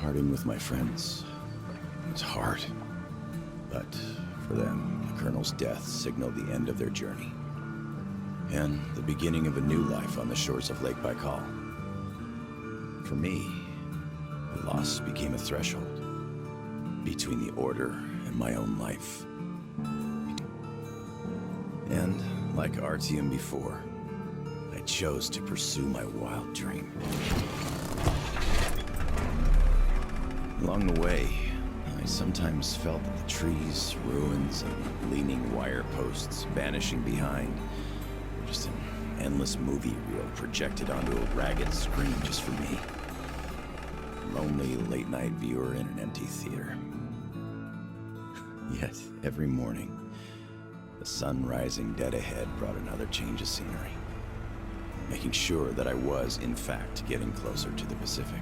Parting with my friends was hard, but for them, the Colonel's death signaled the end of their journey, and the beginning of a new life on the shores of Lake Baikal. For me, the loss became a threshold between the Order and my own life. And like Artyom before, I chose to pursue my wild dream. Along the way, I sometimes felt that the trees, ruins, and leaning wire posts vanishing behind were just an endless movie reel projected onto a ragged screen just for me. A lonely late-night viewer in an empty theater. Yet, every morning, the sun rising dead ahead brought another change of scenery, making sure that I was, in fact, getting closer to the Pacific.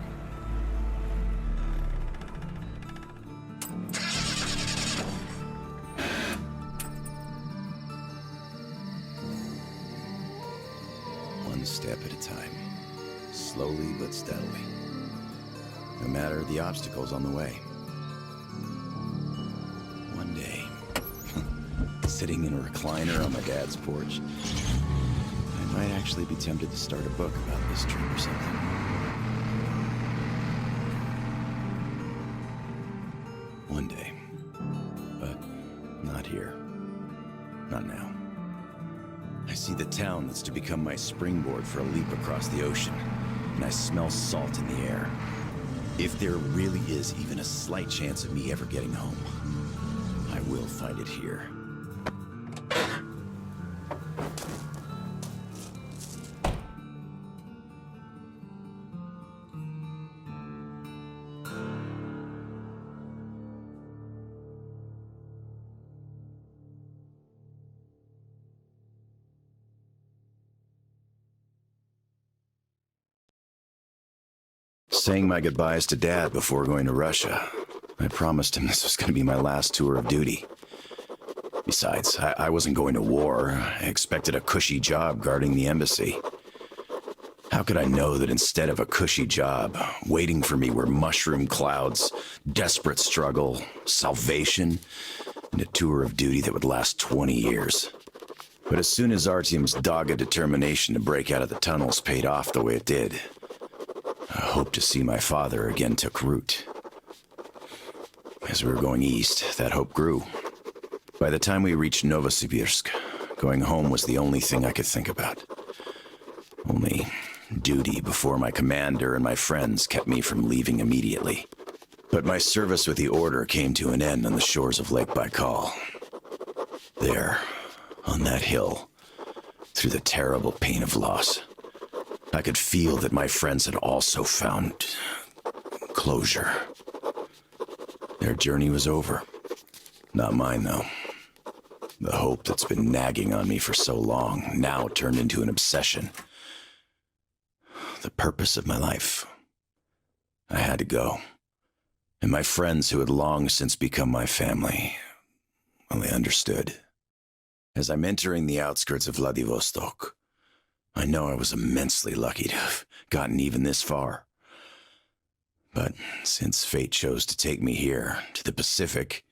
One step at a time, slowly but steadily, no matter the obstacles on the way. One day, sitting in a recliner on my dad's porch, I might actually be tempted to start a book about this trip or something. One day. But not here. Not now. I see the town that's to become my springboard for a leap across the ocean, and I smell salt in the air. If there really is even a slight chance of me ever getting home, I will find it here. Saying my goodbyes to Dad before going to Russia, I promised him this was going to be my last tour of duty. Besides, I wasn't going to war. I expected a cushy job guarding the embassy. How could I know that instead of a cushy job, waiting for me were mushroom clouds, desperate struggle, salvation, and a tour of duty that would last 20 years? But as soon as Artyom's dogged determination to break out of the tunnels paid off the way it did, a hope to see my father again took root. As we were going east, that hope grew. By the time we reached Novosibirsk, going home was the only thing I could think about. Only duty before my commander and my friends kept me from leaving immediately. But my service with the Order came to an end on the shores of Lake Baikal. There, on that hill, through the terrible pain of loss, I could feel that my friends had also found closure. Their journey was over. Not mine, though. The hope that's been nagging on me for so long now turned into an obsession. The purpose of my life. I had to go. And my friends who had long since become my family, well, they understood. As I'm entering the outskirts of Vladivostok, I know I was immensely lucky to have gotten even this far. But since fate chose to take me here, to the Pacific,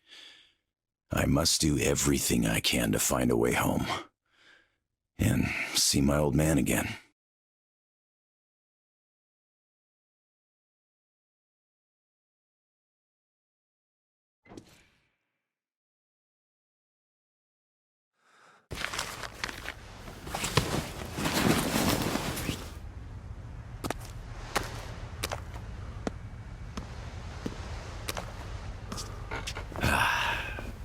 I must do everything I can to find a way home. And see my old man again.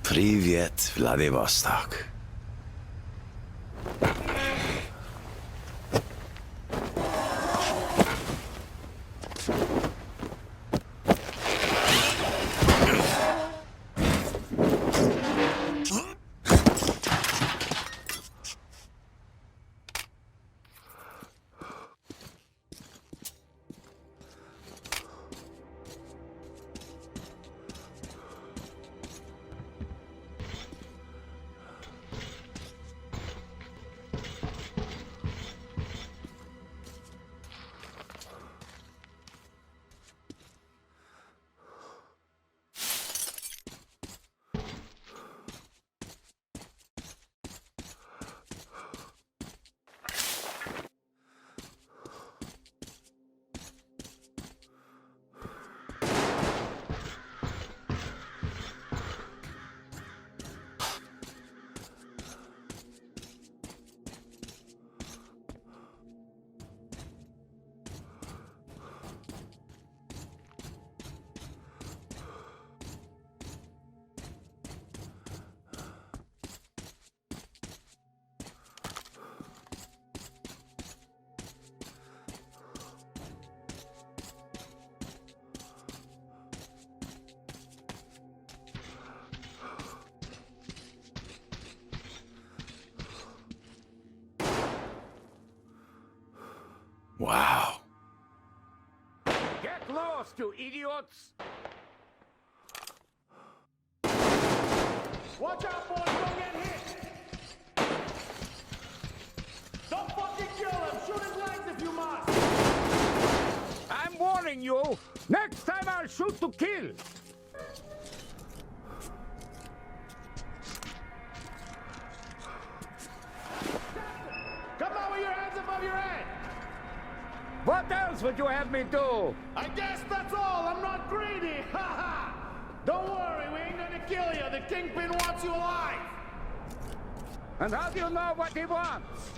Привет, Vladivostok. Wow. Get lost, you idiots! Watch out, boys, don't get hit! Don't fucking kill him! Shoot his legs if you must! I'm warning you! Next time I'll shoot to kill! Come on with your hands above your head! What else would you have me do? I guess that's all! I'm not greedy! Ha ha! Don't worry, we ain't gonna kill you! The Kingpin wants you alive! And how do you know what he wants?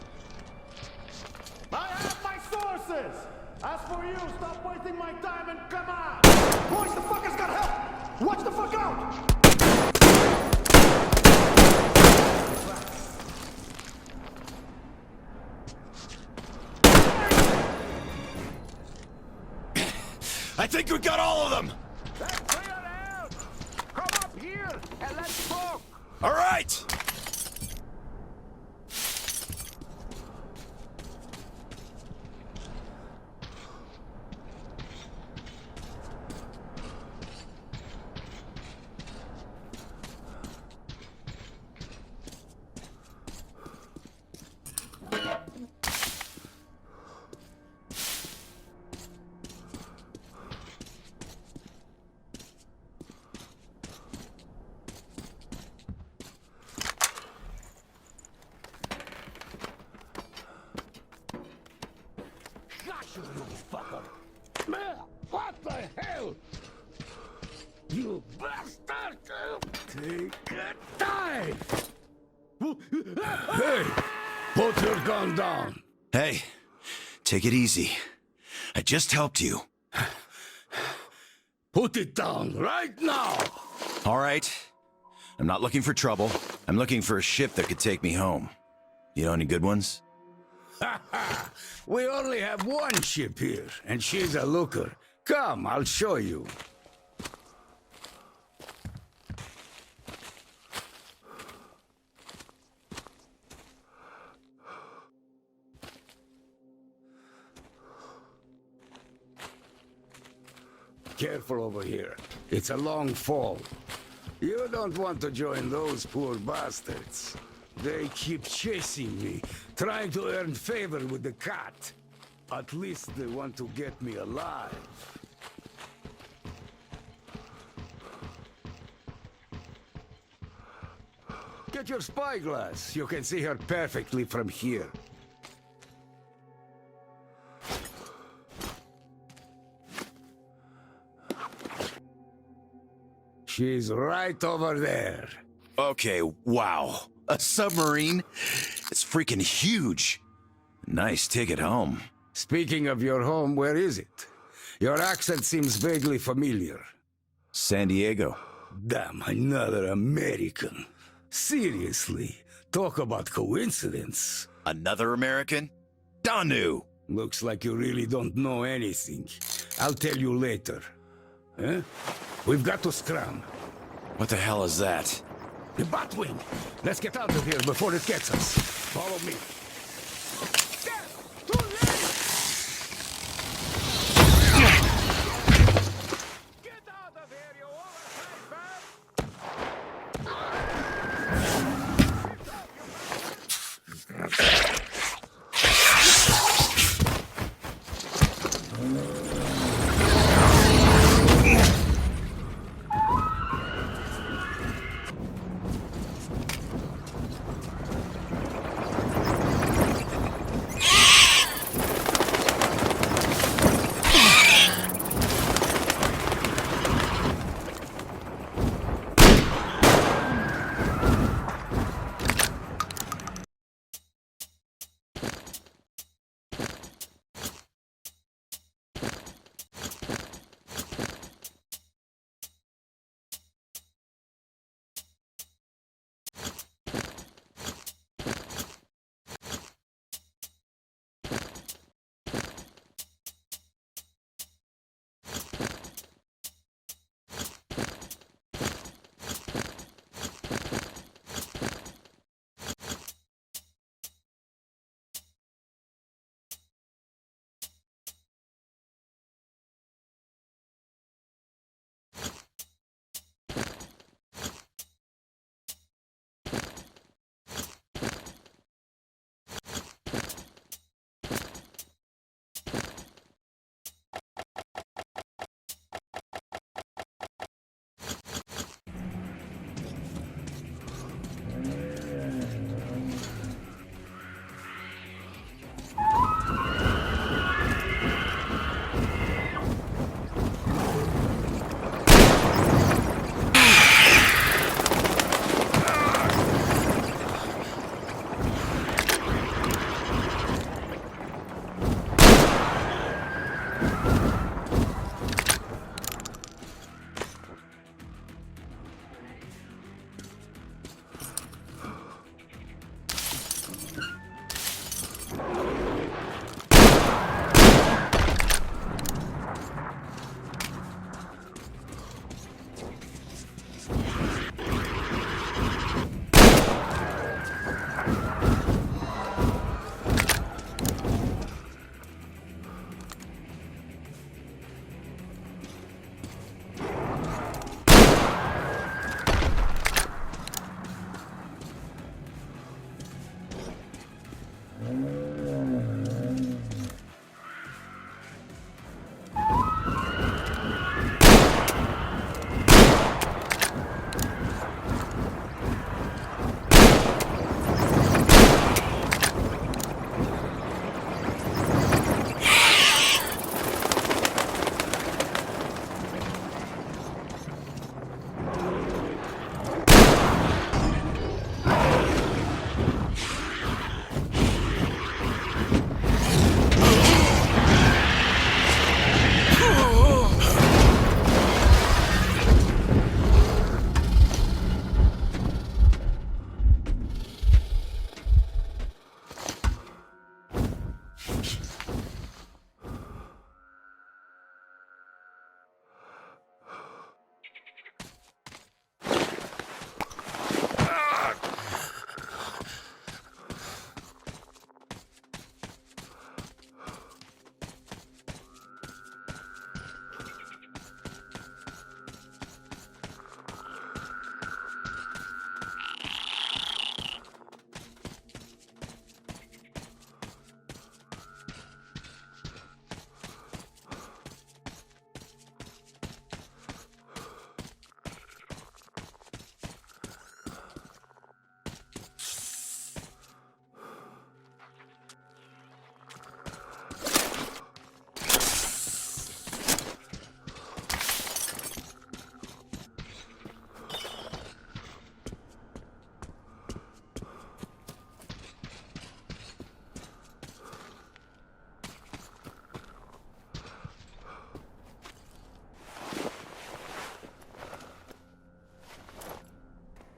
I have my sources! As for you, stop wasting my time and come on! Boys, the fucker's got help! Watch the fuck out! I think we got all of them! Let's clear out! Come up here and let's talk! All right! You motherfucker! What the hell? You bastard! Take a dive! Hey! Put your gun down! Hey, take it easy. I just helped you. Put it down right now! All right. I'm not looking for trouble. I'm looking for a ship that could take me home. You know any good ones? We only have one ship here, and she's a looker. Come, I'll show you. Careful over here. It's a long fall. You don't want to join those poor bastards. They keep chasing me, trying to earn favor with the cat. At least they want to get me alive. Get your spyglass. You can see her perfectly from here. She's right over there. Okay, wow. A submarine? It's freaking huge. Nice ticket home. Speaking of your home, where is it? Your accent seems vaguely familiar. San Diego. Damn, another American. Seriously, talk about coincidence. Another American? Danu! Looks like you really don't know anything. I'll tell you later. Huh? We've got to scram. What the hell is that? The Batwing! Let's get out of here before it gets us. Follow me. Too late! Get out of here, you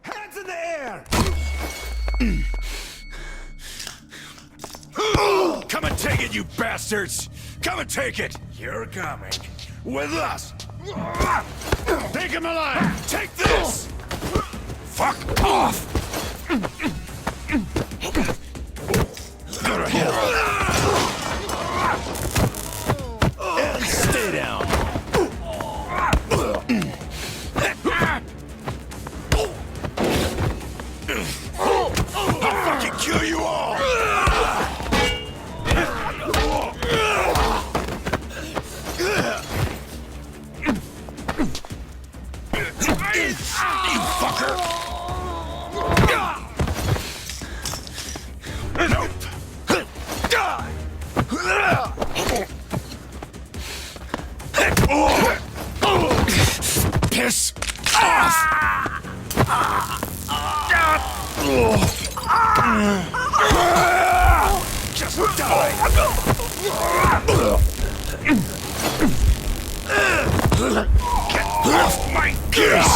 Hands in the air! Come and take it, you bastards! Come and take it! You're coming. With us! Take him alive! Take this! Fuck off! Go to hell! And stay down! I'll fucking kill you all! You fucker! Nope! Piss off! Just die! Get off my case!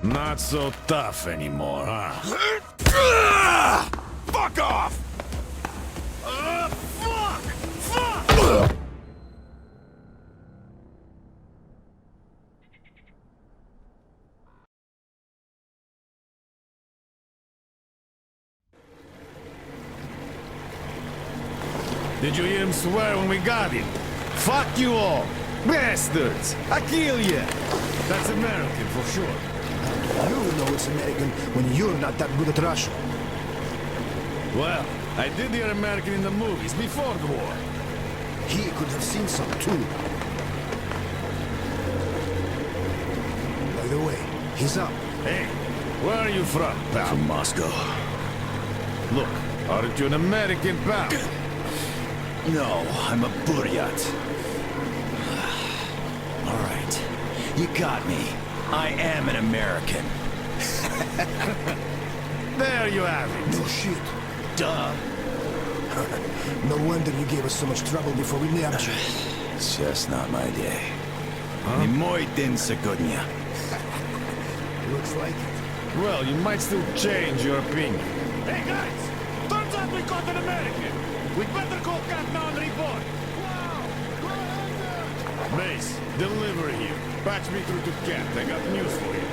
Not so tough anymore, huh? Fuck off! Fuck! Fuck! Did you hear him swear when we got him? Fuck you all! Bastards! I kill you! That's American for sure. You know it's American when you're not that good at Russian. Well, I did hear American in the movies before the war. He could have seen some too. By the way, he's up. Hey, where are you from, pal? From Moscow. Look, aren't you an American, pal? No, I'm a Buryat. All right, you got me. I am an American. There you have it. No shit. Duh. No wonder you gave us so much trouble before we nabbed you. It's just not my day. Не мой день сегодня. Looks like it. Well, you might still change your opinion. Hey guys! Turns out we caught an American! We'd better call Captain and report! Mace, deliver here. Patch me through to Cat. I got news for you.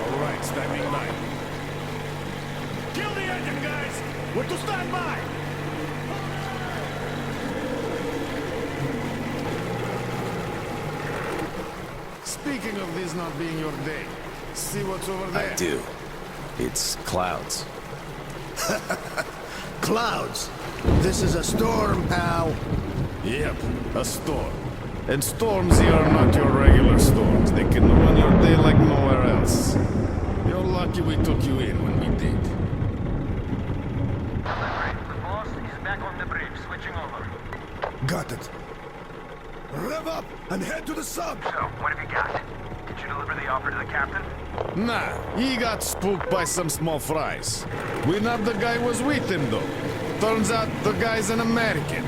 All right, standing by. Kill the engine, guys! We're to stand by! Speaking of this not being your day, see what's over there? I do. It's clouds. Clouds. This is a storm, pal. Yep, a storm. And storms here are not your regular storms. They can ruin your day like nowhere else. You're lucky we took you in when we did. The boss is back on the bridge, switching over. Got it. Rev up and head to the sub. So, what have you got? Did you deliver the offer to the captain? Nah, he got spooked by some small fries. We nabbed the guy who was with him, though. Turns out the guy's an American.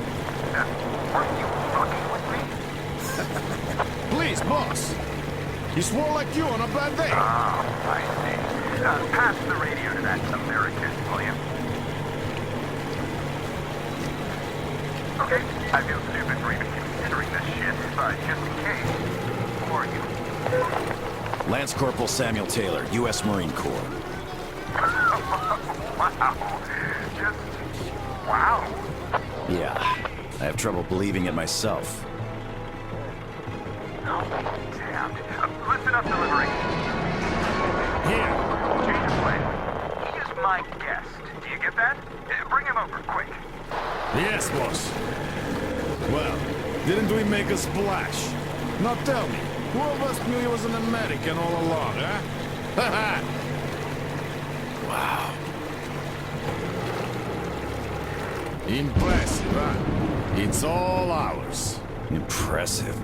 Are you fucking with me? Please, boss. He swore like you on a bad day. Oh, I see. Pass the radio to that American, will you? Okay, I feel stupid for even considering this shit, but just in case, who are you? Lance Corporal Samuel Taylor, U.S. Marine Corps. Wow. Just... wow. Yeah, I have trouble believing it myself. Oh, damn. Listen up, delivery. Here. Change of plan. He is my guest. Do you get that? Bring him over, quick. Yes, boss. Well, didn't we make a splash? Now tell me, who of us knew he was an American all along, huh? Haha! Wow. Impressive, huh? It's all ours. Impressive.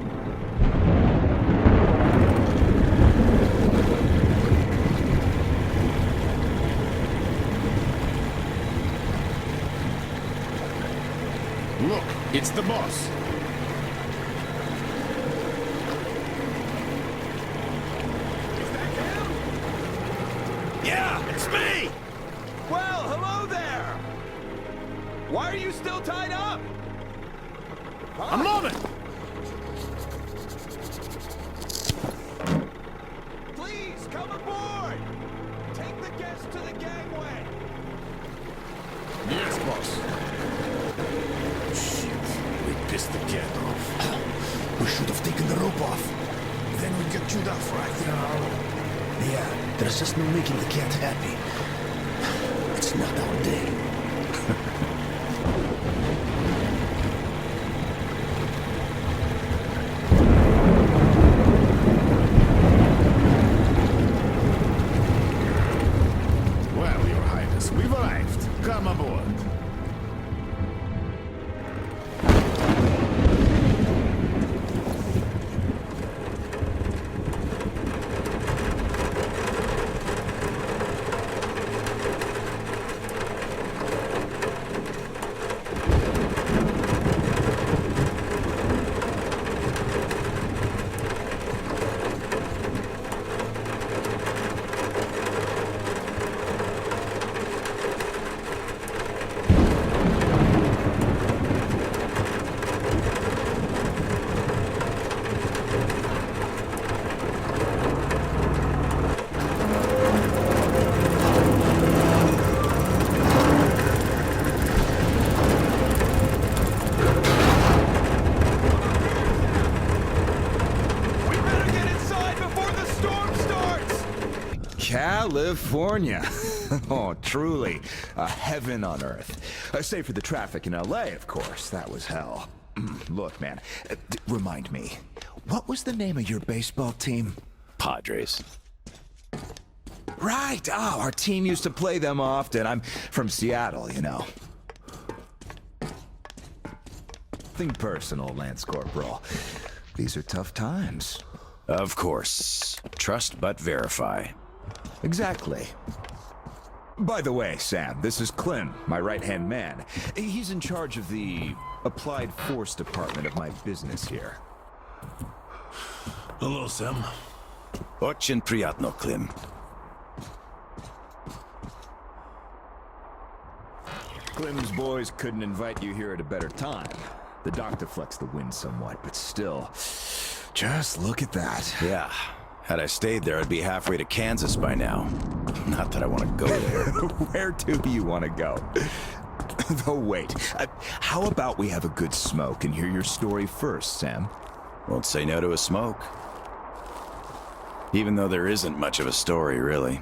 Look, it's the boss. Yeah, it's me! Well, hello there! Why are you still tied up? A moment! Please, come aboard! Take the guests to the gangway! Yes, boss. Shit, we pissed the cat off. We should have taken the rope off. Then we'd get chewed up right there. Yeah, there's just no making the cat happy. It's not our day. Well, Your Highness, we've arrived. Come aboard. We better get inside before the storm starts! California. Oh, truly, a heaven on earth. Save for the traffic in LA, of course. That was hell. Look, man, remind me, what was the name of your baseball team? Padres. Right. Oh, our team used to play them often. I'm from Seattle, you know. Nothing personal, Lance Corporal. These are tough times. Of course. Trust but verify. Exactly. By the way, Sam, this is Clem, my right-hand man. He's in charge of the Applied Force department of my business here. Hello, Sam. Очень приятно, Klim. Clem's boys couldn't invite you here at a better time. The dock deflects the wind somewhat, but still, just look at that. Yeah. Had I stayed there, I'd be halfway to Kansas by now. Not that I want to go there. Where do you want to go? Though wait, how about we have a good smoke and hear your story first, Sam? Won't say no to a smoke. Even though there isn't much of a story, really.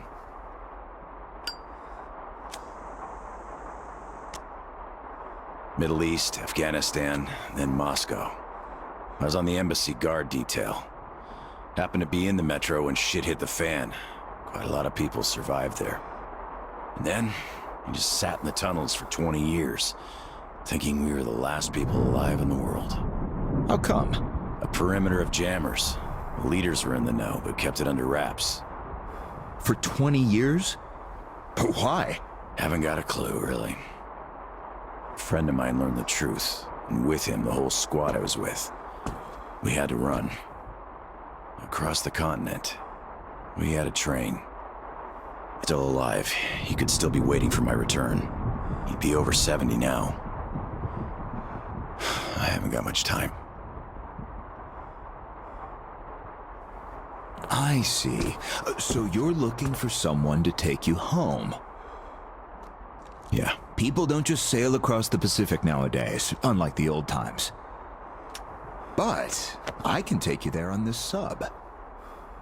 Middle East, Afghanistan, then Moscow. I was on the embassy guard detail. Happened to be in the metro when shit hit the fan. Quite a lot of people survived there. And then, we just sat in the tunnels for 20 years, thinking we were the last people alive in the world. How come? A perimeter of jammers. The leaders were in the know, but kept it under wraps. For 20 years? Why? Haven't got a clue, really. A friend of mine learned the truth, and with him, the whole squad I was with. We had to run. Across the continent. We had a train. Still alive, he could still be waiting for my return. He'd be over 70 now. I haven't got much time. I see. So you're looking for someone to take you home. Yeah. People don't just sail across the Pacific nowadays, unlike the old times. But I can take you there on this sub.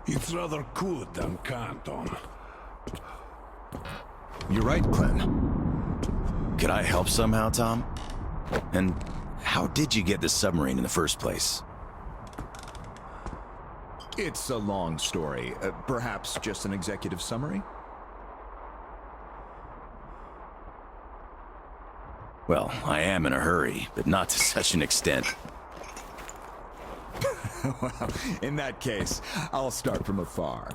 It's rather could than can't, Tom. You're right, Clem. Could I help somehow, Tom? And how did you get this submarine in the first place? It's a long story. Perhaps just an executive summary? Well, I am in a hurry, but not to such an extent. Well, in that case, I'll start from afar.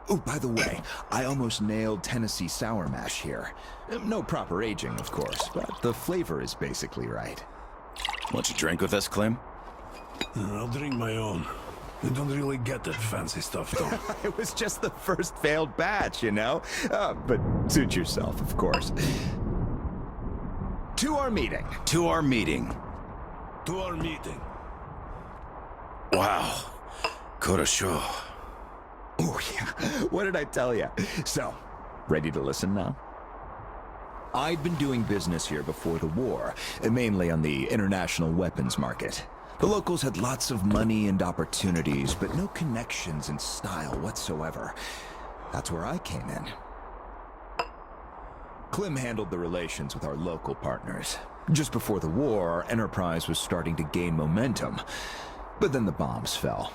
Oh, by the way, I almost nailed Tennessee sour mash here. No proper aging, of course, but the flavor is basically right. Want you drink with us, Clem? I'll drink my own. I don't really get that fancy stuff, though. It was just the first failed batch, you know? But suit yourself, of course. To our meeting. To our meeting. To our meeting. Wow. Korosho. Oh, yeah. What did I tell you? So, ready to listen now? I'd been doing business here before the war, mainly on the international weapons market. The locals had lots of money and opportunities, but no connections and style whatsoever. That's where I came in. Clem handled the relations with our local partners. Just before the war, our enterprise was starting to gain momentum. But then the bombs fell.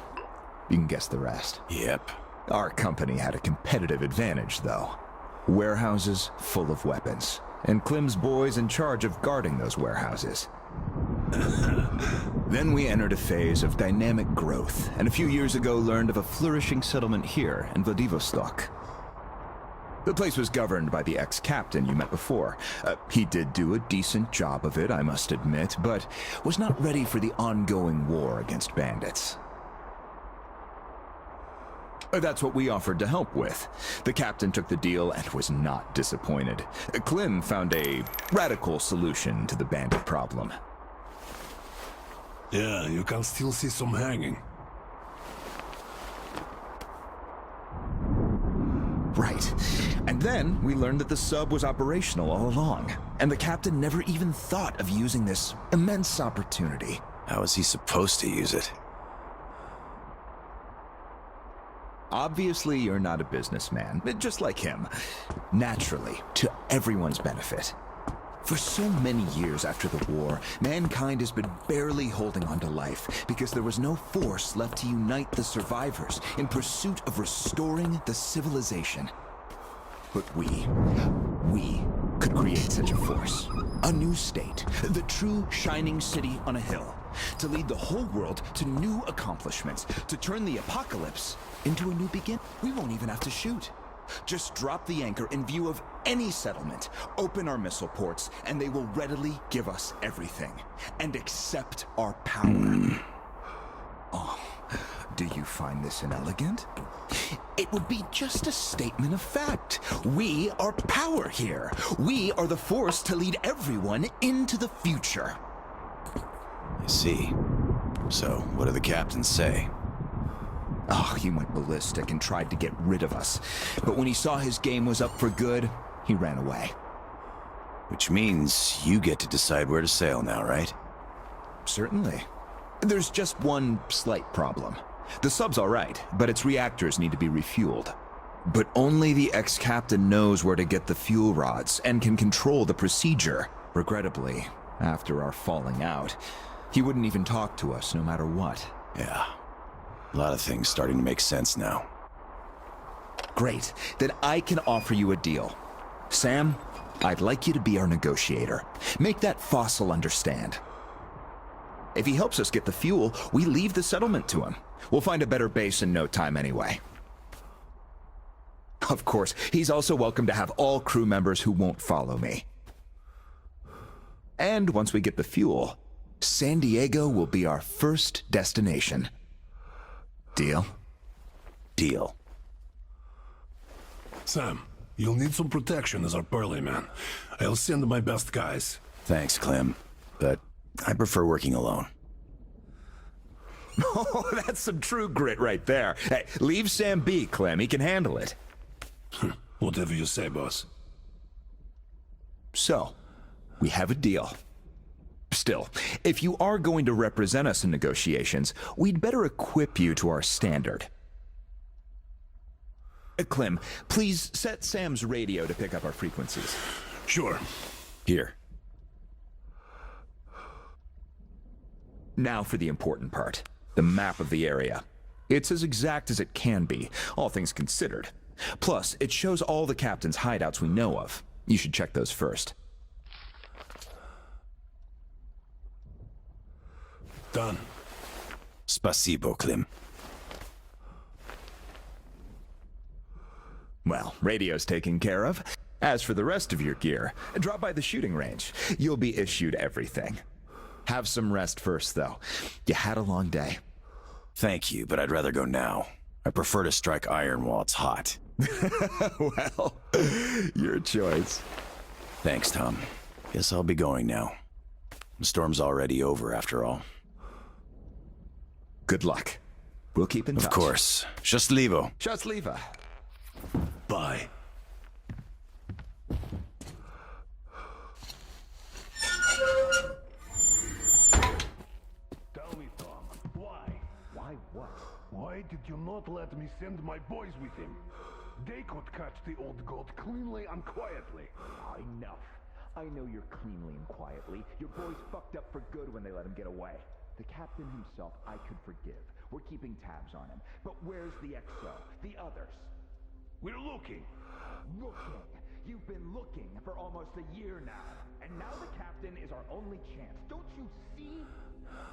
You can guess the rest. Yep. Our company had a competitive advantage, though. Warehouses full of weapons, and Clem's boys in charge of guarding those warehouses. Then we entered a phase of dynamic growth, and a few years ago learned of a flourishing settlement here in Vladivostok. The place was governed by the ex-captain you met before. He did do a decent job of it, I must admit, but was not ready for the ongoing war against bandits. That's what we offered to help with. The captain took the deal and was not disappointed. Clem found a radical solution to the bandit problem. Yeah, you can still see some hanging. Right. And then we learned that the sub was operational all along, and the captain never even thought of using this immense opportunity. How was he supposed to use it? Obviously, you're not a businessman, but just like him. Naturally, to everyone's benefit. For so many years after the war, mankind has been barely holding on to life because there was no force left to unite the survivors in pursuit of restoring the civilization. But we could create such a force. A new state, the true shining city on a hill, to lead the whole world to new accomplishments, to turn the apocalypse into a new beginning. We won't even have to shoot. Just drop the anchor in view of any settlement, open our missile ports, and they will readily give us everything, and accept our power. Oh, do you find this inelegant? It would be just a statement of fact. We are power here. We are the force to lead everyone into the future. I see. So, what do the captains say? Oh, he went ballistic and tried to get rid of us. But when he saw his game was up for good, he ran away. Which means you get to decide where to sail now, right? Certainly. There's just one slight problem. The sub's all right, but its reactors need to be refueled. But only the ex-captain knows where to get the fuel rods and can control the procedure. Regrettably, after our falling out, he wouldn't even talk to us no matter what. Yeah. A lot of things starting to make sense now. Great. Then I can offer you a deal. Sam, I'd like you to be our negotiator. Make that fossil understand. If he helps us get the fuel, we leave the settlement to him. We'll find a better base in no time anyway. Of course, he's also welcome to have all crew members who won't follow me. And once we get the fuel, San Diego will be our first destination. Deal? Deal. Sam, you'll need some protection as our Burly man. I'll send my best guys. Thanks, Clem. But I prefer working alone. Oh, that's some true grit right there. Hey, leave Sam be, Clem. He can handle it. Whatever you say, boss. So, we have a deal. Still, if you are going to represent us in negotiations, we'd better equip you to our standard. Clem, please set Sam's radio to pick up our frequencies. Sure. Here. Now for the important part. The map of the area. It's as exact as it can be, all things considered. Plus, it shows all the captain's hideouts we know of. You should check those first. Done. Spasibo, Clem. Well, radio's taken care of. As for the rest of your gear, drop by the shooting range. You'll be issued everything. Have some rest first, though. You had a long day. Thank you, but I'd rather go now. I prefer to strike iron while it's hot. Well, your choice. Thanks, Tom. Guess I'll be going now. The storm's already over, after all. Good luck. We'll keep in touch. Of course. Счастливо. Счастливо. Bye. Tell me, Tom, why? Why what? Why did you not let me send my boys with him? They could catch the old goat cleanly and quietly. Enough. I know you're cleanly and quietly. Your boys fucked up for good when they let him get away. The captain himself I could forgive. We're keeping tabs on him. But where's the XO? The others? We're looking. Looking. You've been looking for almost a year now. And now the captain is our only chance. Don't you see?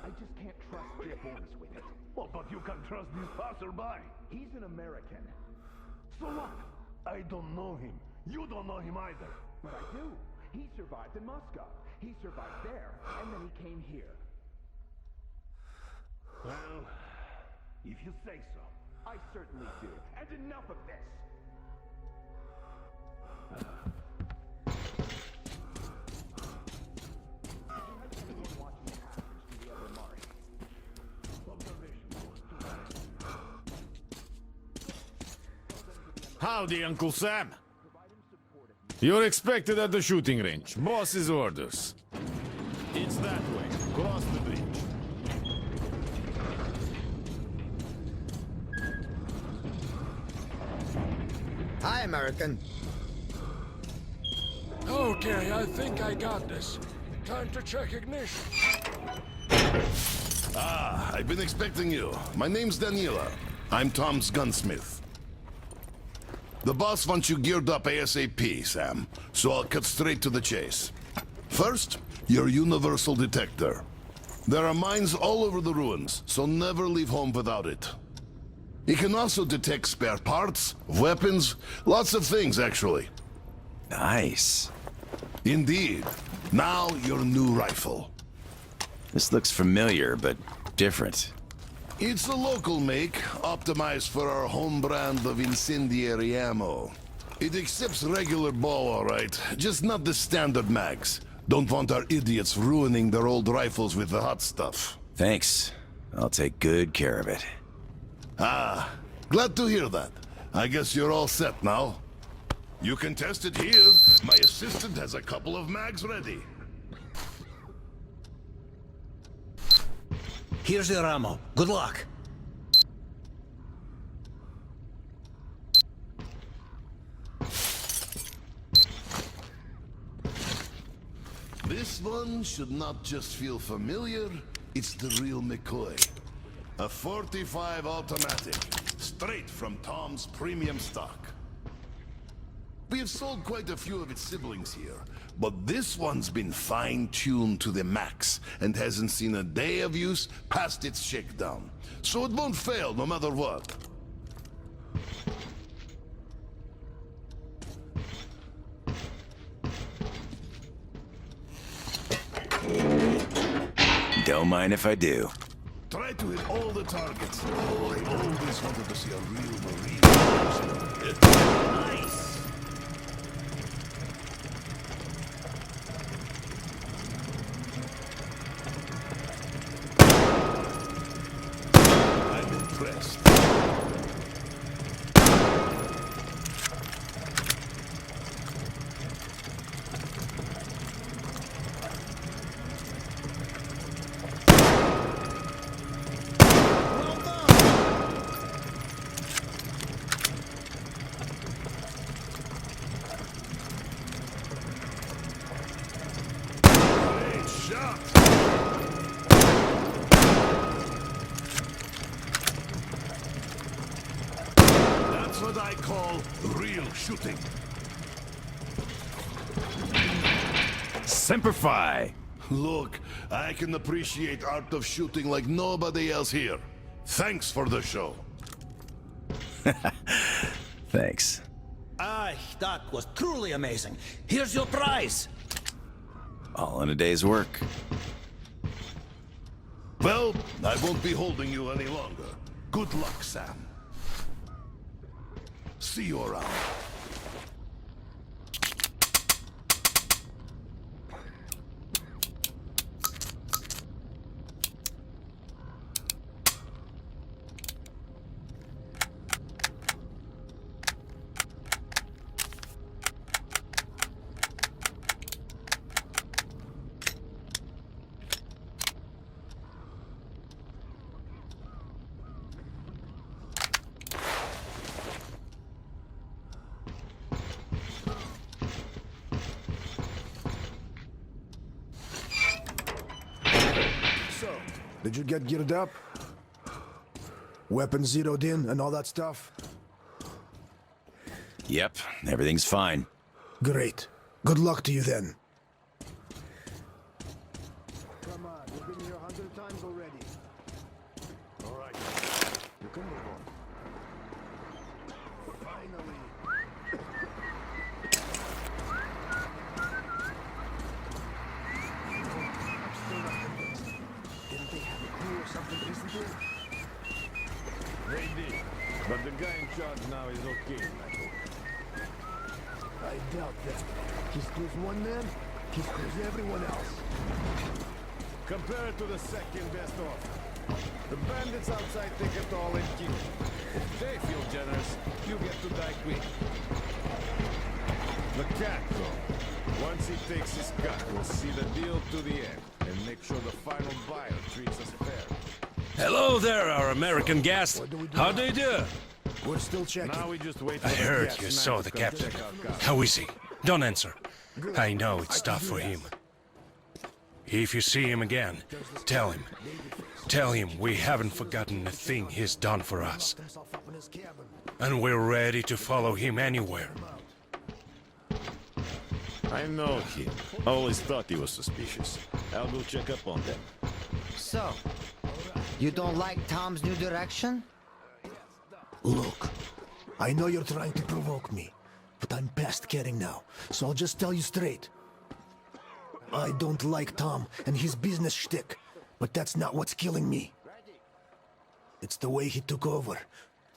I just can't trust your boys with it. Well, but you can trust this passerby. He's an American. So what? I don't know him. You don't know him either. But I do. He survived in Moscow. He survived there, and then he came here. Well, if you say so. I certainly do. And enough of this! Howdy, Uncle Sam. You're expected at the shooting range. Boss's orders. It's that way. Cross the bridge. Hi, American. Okay, I think I got this. Time to check ignition. I've been expecting you. My name's Danila. I'm Tom's gunsmith. The boss wants you geared up ASAP, Sam, so I'll cut straight to the chase. First, your universal detector. There are mines all over the ruins, so never leave home without it. It can also detect spare parts, weapons, lots of things, actually. Nice. Indeed. Now, your new rifle. This looks familiar, but different. It's a local make, optimized for our home brand of incendiary ammo. It accepts regular ball, all right, just not the standard mags. Don't want our idiots ruining their old rifles with the hot stuff. Thanks. I'll take good care of it. Ah, glad to hear that. I guess you're all set now. You can test it here. My assistant has a couple of mags ready. Here's your ammo. Good luck. This one should not just feel familiar, it's the real McCoy. A 45 automatic, straight from Tom's premium stock. We have sold quite a few of its siblings here, but this one's been fine-tuned to the max and hasn't seen a day of use past its shakedown. So it won't fail no matter what. Don't mind if I do. Try to hit all the targets. Oh, I always wanted to see a real Marine. Nice! I'm impressed. Great shot! That's what I call real shooting. Semper Fi! Look, I can appreciate art of shooting like nobody else here. Thanks for the show. Thanks. Aye, that was truly amazing. Here's your prize. All in a day's work. Well, I won't be holding you any longer. Good luck, Sam. See you around. So, did you get geared up? Weapons zeroed in and all that stuff? Yep, everything's fine. Great. Good luck to you then. Come on, we've been here 100 times already. All right, you can move on. Finally. Didn't they have a crew or something recently? They did. But the guy in charge now is okay, I hope. I doubt that. He screws one man, he screws everyone else. Compare it to the second best offer. The bandits outside take it all and kill you. If they feel generous, you get to die quick. The cat, though, once he takes his cut, will see the deal to the end and make sure the final buyer treats us fair. Hello there, our American guest. How do you do? We're still checking. Now we just wait for I the heard cat you tonight saw to the come captain. check our car. How is he? Don't answer. I know it's tough for him. If you see him again, tell him. Tell him we haven't forgotten a thing he's done for us. And we're ready to follow him anywhere. I know him. Always thought he was suspicious. I'll go check up on them. So, you don't like Tom's new direction? Look, I know you're trying to provoke me, but I'm past caring now, so I'll just tell you straight. I don't like Tom and his business shtick, but that's not what's killing me. It's the way he took over.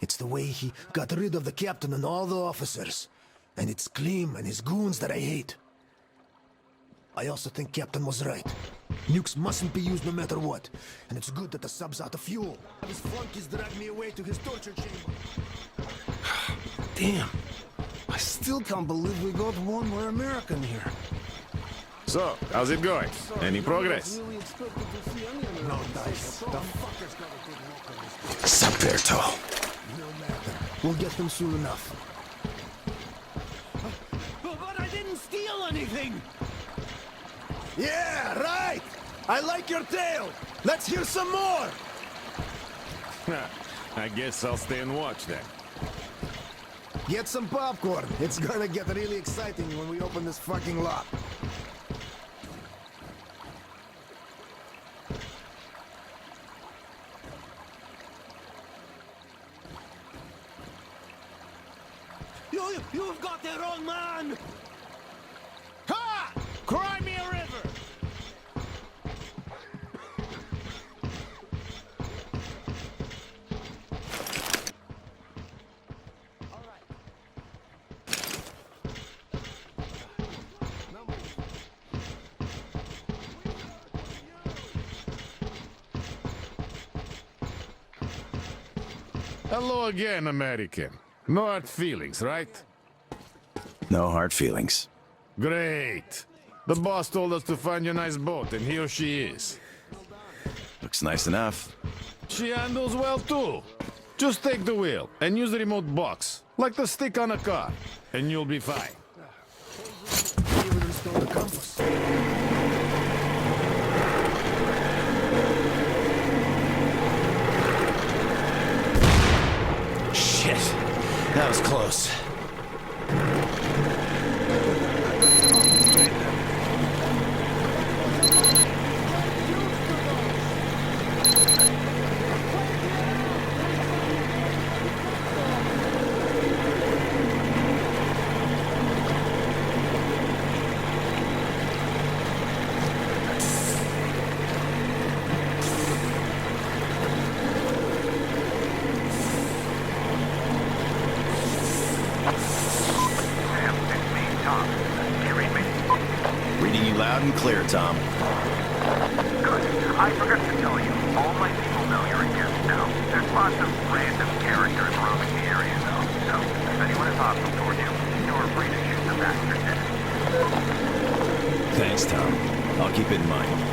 It's the way he got rid of the captain and all the officers. And it's Klim and his goons that I hate. I also think Captain was right. Nukes mustn't be used no matter what. And it's good that the sub's out of fuel. His flunkies dragged me away to his torture chamber. Damn. I still can't believe we got one more American here. So, how's it going? Any progress? No dice. The fuckers got a good look on this. Saperto. No matter. We'll get them soon enough. But I didn't steal anything! Yeah, right! I like your tale! Let's hear some more! I guess I'll stay and watch then. Get some popcorn. It's gonna get really exciting when we open this fucking lock. You've got the wrong man! Ha! Cry me a river! Hello again, American. No hard feelings, right? No hard feelings. Great. The boss told us to find you a nice boat, and here she is. Looks nice enough. She handles well, too. Just take the wheel and use the remote box, like the stick on a car, and you'll be fine. Even install the compass. Shit. That was close. Sam, it's me, Tom. Can you read me? Reading you loud and clear, Tom. Good. I forgot to tell you. All my people know you're a guest now. There's lots of random characters roaming the area, though. So, if anyone is hostile toward you, you're free to shoot the bastard dead. Thanks, Tom. I'll keep it in mind.